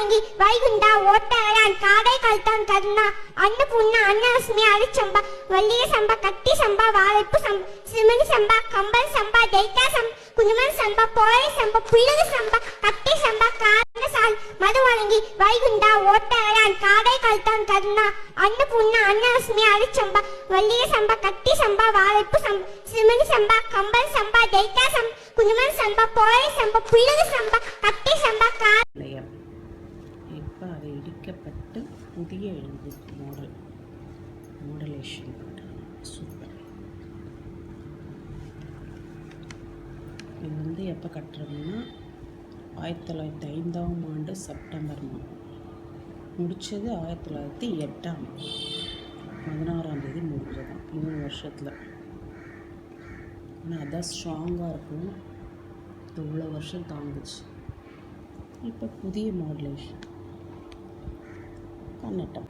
மதுவழங்கி வைகுண்டா ஓட்டவரான் காடை கல்தான் கருணா அன்னபூர்ணா அன்னலட்சுமி அரிச்சம்பா வள்ளிய சம்பா கட்டி சம்பா வாழைப்பு சம்பா சிமணி சம்பா கம்பன் சம்பா டெல்டா சம்பா குஞ்சுமன் சம்பா போரை சம்பா புள்ளகு சம்பா கட்டி சம்பா காரணசால் மதுவழங்கி வைகுண்டா ஓட்டவரான் காடை கல்தான் கருணா அன்னபூர்ணா அன்னலட்சுமி அரிச்சம்பா வள்ளிய சம்பா கட்டி சம்பா வாழைப்பு சம்பா சிமணி சம்பா கம்பன் சம்பா டெல்டா சம்பா குஞ்சுமன் சம்பா போரை சம்பா புள்ளகு சம்பா கட்டி சம்பா இப்போ அதை இடிக்கப்பட்டு புதிய எழுது மாடலேஷன் சூப்பர். இது வந்து எப்போ கட்டுறதுன்னா 1905 செப்டம்பர் மாதம் முடித்தது 1908 16 முடிஞ்சதான் 3 வருஷத்தில். ஆனால் அதான் ஸ்ட்ராங்காக இருக்கும், இவ்வளோ வருஷம் தாங்குச்சு. இப்போ புதிய மாடலேஷன் கன்னட்டம்.